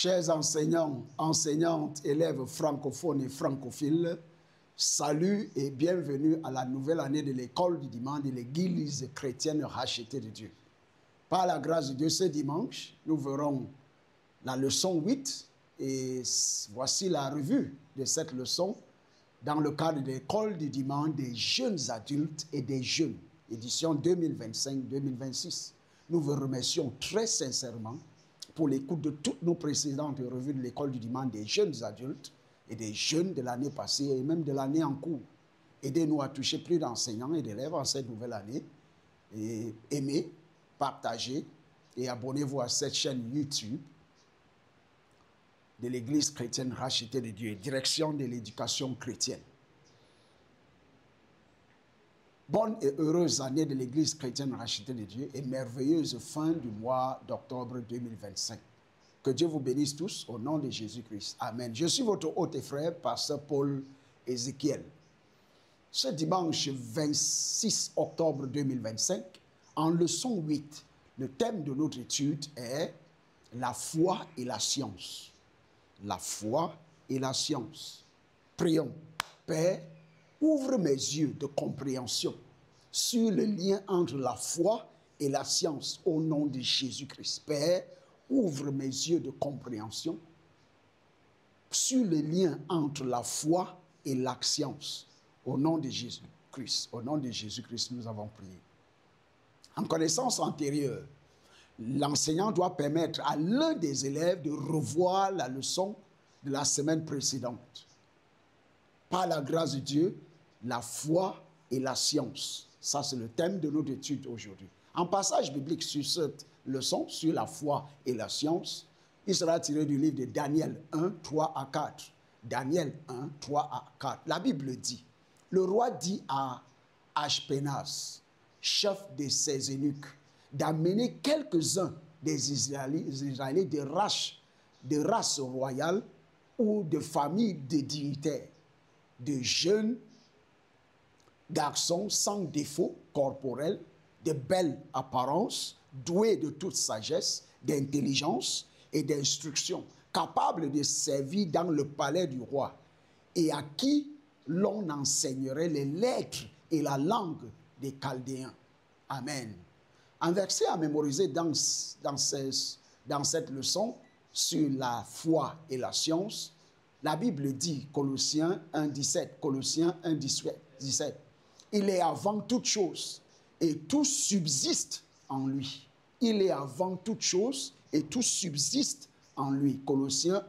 Chers enseignants, enseignantes, élèves francophones et francophiles, salut et bienvenue à la nouvelle année de l'école du dimanche de l'église chrétienne rachetée de Dieu. Par la grâce de Dieu, ce dimanche, nous verrons la leçon 8 et voici la revue de cette leçon dans le cadre de l'école du dimanche des jeunes adultes et des jeunes, édition 2025-2026. Nous vous remercions très sincèrement pour l'écoute de toutes nos précédentes revues de l'école du dimanche des jeunes adultes et des jeunes de l'année passée et même de l'année en cours. Aidez-nous à toucher plus d'enseignants et d'élèves en cette nouvelle année. Et aimez, partagez et abonnez-vous à cette chaîne YouTube de l'Église chrétienne rachetée de Dieu, direction de l'éducation chrétienne. Bonne et heureuse année de l'Église chrétienne rachetée de Dieu et merveilleuse fin du mois d'octobre 2025. Que Dieu vous bénisse tous au nom de Jésus-Christ. Amen. Je suis votre hôte et frère, pasteur Paul Ézéchiel. Ce dimanche 26 octobre 2025, en leçon 8, le thème de notre étude est la foi et la science. La foi et la science. Prions. Père, ouvre mes yeux de compréhension sur le lien entre la foi et la science au nom de Jésus-Christ. Père, ouvre mes yeux de compréhension sur le lien entre la foi et la science au nom de Jésus-Christ. Au nom de Jésus-Christ, nous avons prié. En connaissance antérieure, l'enseignant doit permettre à l'un des élèves de revoir la leçon de la semaine précédente. Par la grâce de Dieu, la foi et la science. Ça, c'est le thème de notre étude aujourd'hui. En passage biblique sur cette leçon, sur la foi et la science, il sera tiré du livre de Daniel 1, 3 à 4. Daniel 1, 3 à 4. La Bible dit, le roi dit à Ashpenaz, chef de ses eunuques, d'amener quelques-uns des Israélites de race royale ou de famille de dignitaires, de jeunes garçons sans défaut corporel, de belle apparence, doués de toute sagesse, d'intelligence et d'instruction, capables de servir dans le palais du roi, et à qui l'on enseignerait les lettres et la langue des Chaldéens. Amen. Un verset à mémoriser dans cette leçon sur la foi et la science, la Bible dit, Colossiens 1,17, Colossiens 1,17, il est avant toute chose et tout subsiste en lui. Il est avant toute chose et tout subsiste en lui. Colossiens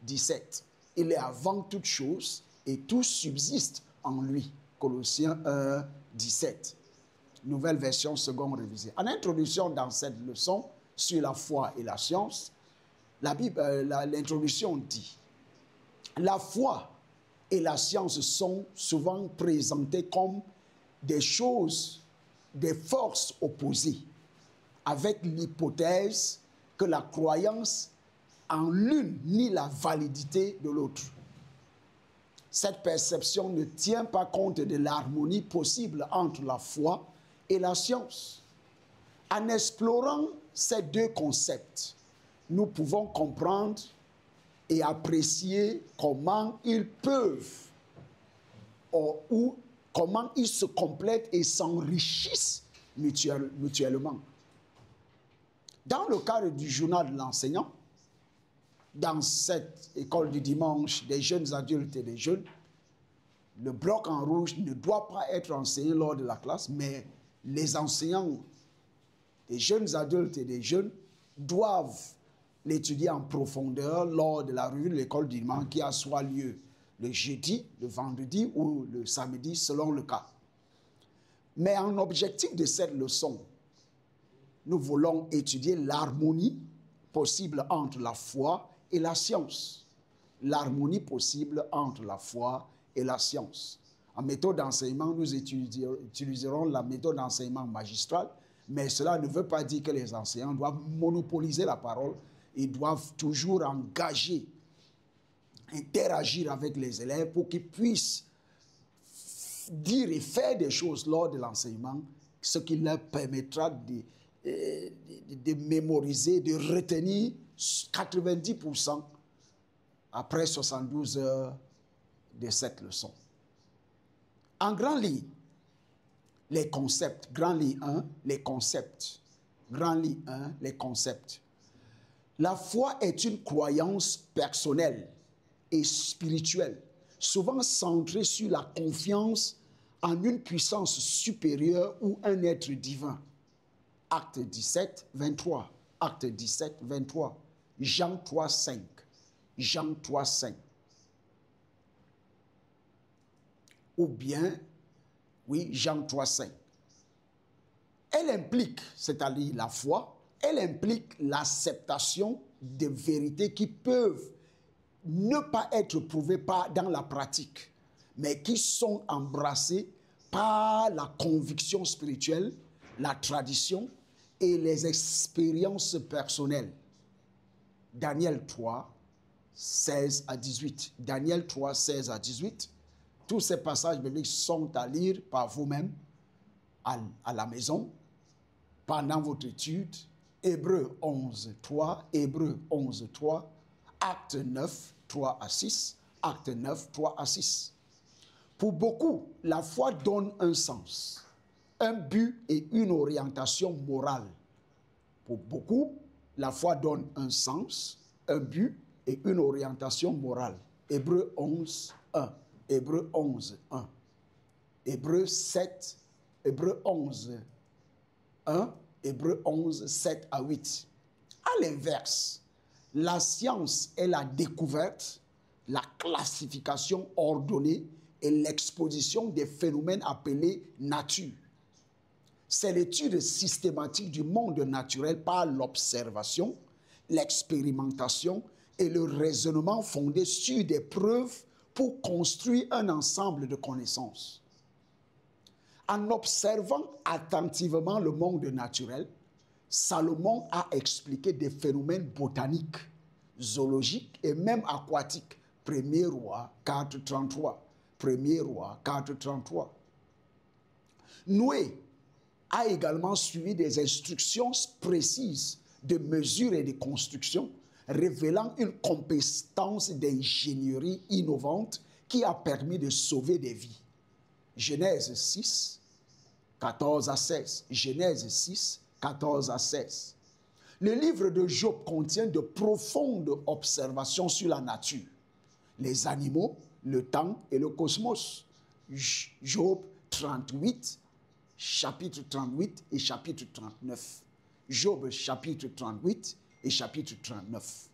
1,17. Il est avant toute chose et tout subsiste en lui. Colossiens 1,17. Nouvelle version seconde révisée. En introduction dans cette leçon sur la foi et la science, l'introduction dit, la foi et la science sont souvent présentées comme des choses, des forces opposées, avec l'hypothèse que la croyance en l'une nie la validité de l'autre. Cette perception ne tient pas compte de l'harmonie possible entre la foi et la science. En explorant ces deux concepts, nous pouvons comprendre et apprécier comment ils peuvent ou comment ils se complètent et s'enrichissent mutuellement. Dans le cadre du journal de l'enseignant, dans cette école du dimanche des jeunes adultes et des jeunes, le bloc en rouge ne doit pas être enseigné lors de la classe, mais les enseignants des jeunes adultes et des jeunes doivent l'étudier en profondeur lors de la revue de l'école du dimanche qui a soit lieu le jeudi, le vendredi ou le samedi selon le cas. Mais en objectif de cette leçon, nous voulons étudier l'harmonie possible entre la foi et la science. L'harmonie possible entre la foi et la science. En méthode d'enseignement, nous utiliserons la méthode d'enseignement magistrale, mais cela ne veut pas dire que les enseignants doivent monopoliser la parole. Ils doivent toujours engager, interagir avec les élèves pour qu'ils puissent dire et faire des choses lors de l'enseignement, ce qui leur permettra de mémoriser, de retenir 90% après 72 heures de cette leçon. En grand lit, les concepts. Grand lit 1, les concepts. Grand lit 1, les concepts. La foi est une croyance personnelle et spirituelle, souvent centrée sur la confiance en une puissance supérieure ou un être divin. Acte 17, 23. Acte 17, 23. Jean 3, 5. Jean 3, 5. Ou bien, oui, Jean 3, 5. Elle implique, c'est-à-dire la foi, elle implique l'acceptation de vérités qui peuvent ne pas être prouvées dans la pratique, mais qui sont embrassées par la conviction spirituelle, la tradition et les expériences personnelles. Daniel 3, 16 à 18. Daniel 3, 16 à 18. Tous ces passages bibliques sont à lire par vous-même à la maison pendant votre étude. Hébreux 11, 3, Hébreux 11, 3, Acte 9, 3 à 6, Acte 9, 3 à 6. Pour beaucoup, la foi donne un sens, un but et une orientation morale. Pour beaucoup, la foi donne un sens, un but et une orientation morale. Hébreux 11, 1. Hébreux 11, 1. Hébreux 7, Hébreux 11, 1. Hébreux 11, 7 à 8. À l'inverse, la science est la découverte, la classification ordonnée et l'exposition des phénomènes appelés nature. C'est l'étude systématique du monde naturel par l'observation, l'expérimentation et le raisonnement fondé sur des preuves pour construire un ensemble de connaissances. En observant attentivement le monde naturel, Salomon a expliqué des phénomènes botaniques, zoologiques et même aquatiques. 1er roi 4, 33. 1er roi 4, 33. Noé a également suivi des instructions précises de mesure et de construction, révélant une compétence d'ingénierie innovante qui a permis de sauver des vies. Genèse 6, 14 à 16. Genèse 6, 14 à 16. Le livre de Job contient de profondes observations sur la nature, les animaux, le temps et le cosmos. Job 38, chapitre 38 et chapitre 39. Job chapitre 38 et chapitre 39.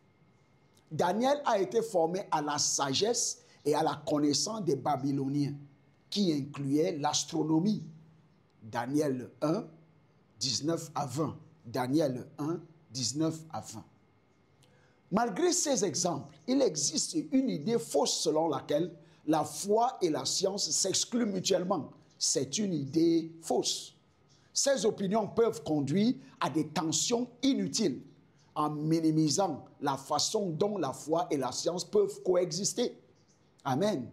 Daniel a été formé à la sagesse et à la connaissance des Babyloniens, qui incluait l'astronomie. Daniel 1, 19 à 20. Daniel 1, 19 à 20. Malgré ces exemples, il existe une idée fausse selon laquelle la foi et la science s'excluent mutuellement. C'est une idée fausse. Ces opinions peuvent conduire à des tensions inutiles en minimisant la façon dont la foi et la science peuvent coexister. Amen.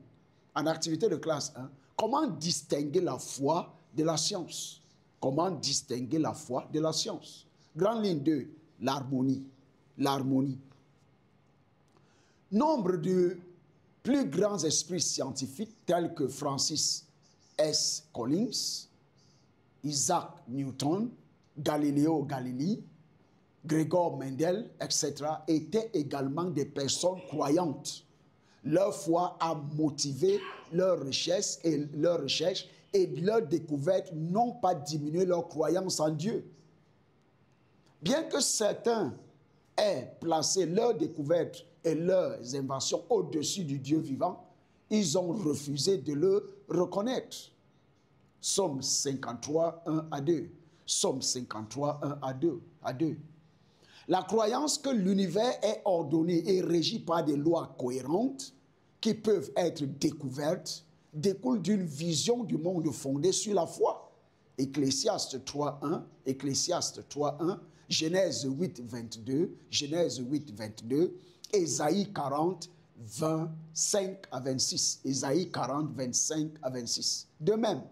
En activité de classe 1, comment distinguer la foi de la science? Comment distinguer la foi de la science? Grande ligne 2, l'harmonie. L'harmonie. Nombre de plus grands esprits scientifiques tels que Francis S. Collins, Isaac Newton, Galileo Galilei, Gregor Mendel, etc., étaient également des personnes croyantes. Leur foi a motivé leurs recherches et leurs découvertes n'ont pas diminué leur croyance en Dieu. Bien que certains aient placé leurs découvertes et leurs inventions au-dessus du Dieu vivant, ils ont refusé de le reconnaître. Psaume 53, 1 à 2. Psaume 53, 1 à 2. La croyance que l'univers est ordonné et régi par des lois cohérentes qui peuvent être découvertes découle d'une vision du monde fondée sur la foi. Ecclésiaste 3.1, Ecclésiaste 3.1, Genèse 8.22, Genèse 8.22, Ésaïe 40, 25 à 26, Ésaïe 40, 25 à 26. De même,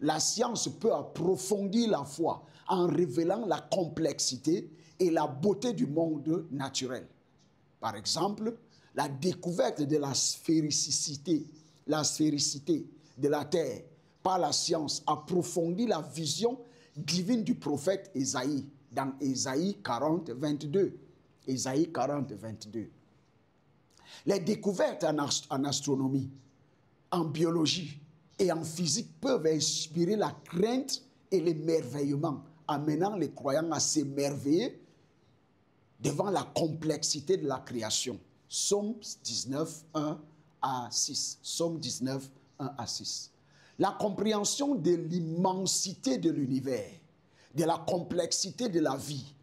la science peut approfondir la foi en révélant la complexité et la beauté du monde naturel. Par exemple, la découverte de la sphéricité de la Terre par la science approfondit la vision divine du prophète Ésaïe dans Ésaïe 40, 22. Ésaïe 40, 22. Les découvertes en astronomie, en biologie et en physique peuvent inspirer la crainte et l'émerveillement, amenant les croyants à s'émerveiller devant la complexité de la création. Psaume 19, 1 à 6. Psaume 19, 1 à 6. La compréhension de l'immensité de l'univers, de la complexité de la vie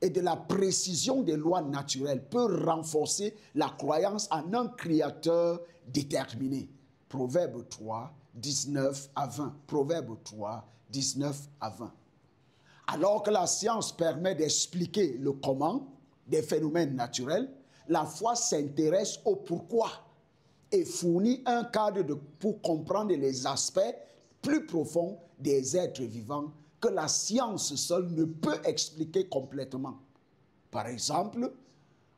et de la précision des lois naturelles peut renforcer la croyance en un créateur déterminé. Proverbe 3, 19 à 20. Proverbe 3, 19 à 20. Alors que la science permet d'expliquer le comment des phénomènes naturels, la foi s'intéresse au pourquoi et fournit un cadre pour comprendre les aspects plus profonds des êtres vivants que la science seule ne peut expliquer complètement. Par exemple,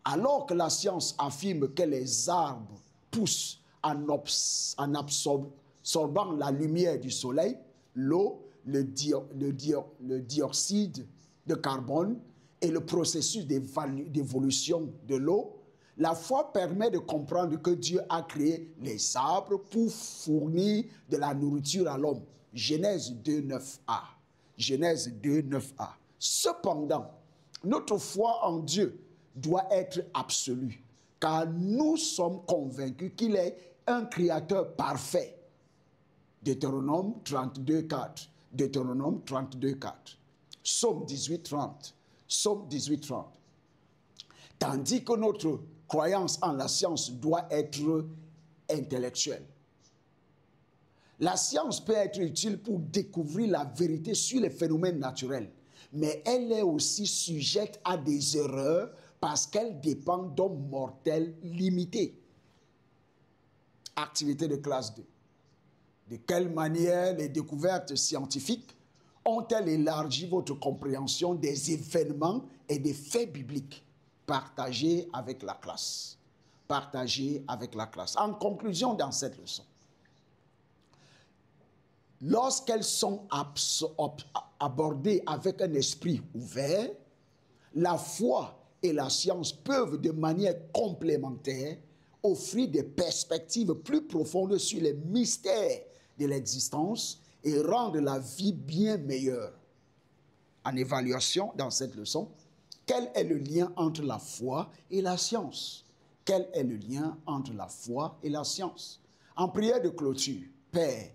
alors que la science affirme que les arbres poussent en absorbant la lumière du soleil, l'eau, le dioxyde de carbone et le processus d'évolution de l'eau, la foi permet de comprendre que Dieu a créé les arbres pour fournir de la nourriture à l'homme. Genèse 2, 9a. Genèse 2, 9a. Cependant, notre foi en Dieu doit être absolue, car nous sommes convaincus qu'il est un créateur parfait. Deutéronome 32, 4. Deutéronome 32, 4. Psaume 18, 30. Psaume 18, 30. Tandis que notre croyance en la science doit être intellectuelle. La science peut être utile pour découvrir la vérité sur les phénomènes naturels, mais elle est aussi sujette à des erreurs parce qu'elle dépend d'hommes mortels limités. Activité de classe 2. De quelle manière les découvertes scientifiques ont-elles élargi votre compréhension des événements et des faits bibliques? Partagez avec la classe. Partagez avec la classe. En conclusion, dans cette leçon, lorsqu'elles sont abordées avec un esprit ouvert, la foi et la science peuvent de manière complémentaire offrir des perspectives plus profondes sur les mystères de l'existence et rendre la vie bien meilleure. En évaluation, dans cette leçon, quel est le lien entre la foi et la science? Quel est le lien entre la foi et la science? En prière de clôture, Père,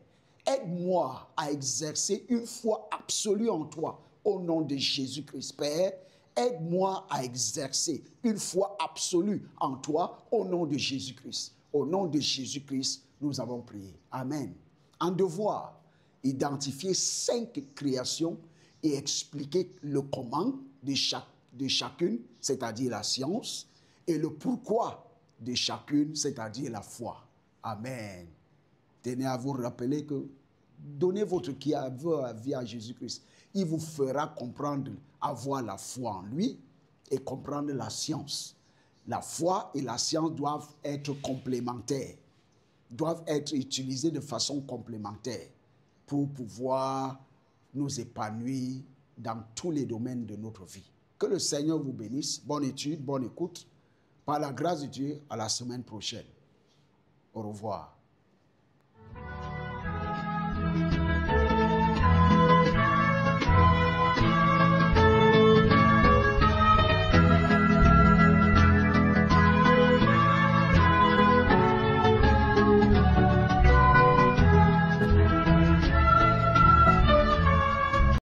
aide-moi à exercer une foi absolue en toi, au nom de Jésus-Christ. Père, aide-moi à exercer une foi absolue en toi, au nom de Jésus-Christ. Au nom de Jésus-Christ, nous avons prié. Amen. En devoir, identifier 5 créations et expliquer le comment de chacune, c'est-à-dire la science, et le pourquoi de chacune, c'est-à-dire la foi. Amen. Tenez à vous rappeler que donnez votre vie à Jésus-Christ. Il vous fera comprendre, avoir la foi en lui et comprendre la science. La foi et la science doivent être complémentaires, doivent être utilisées de façon complémentaire pour pouvoir nous épanouir dans tous les domaines de notre vie. Que le Seigneur vous bénisse. Bonne étude, bonne écoute. Par la grâce de Dieu, à la semaine prochaine. Au revoir.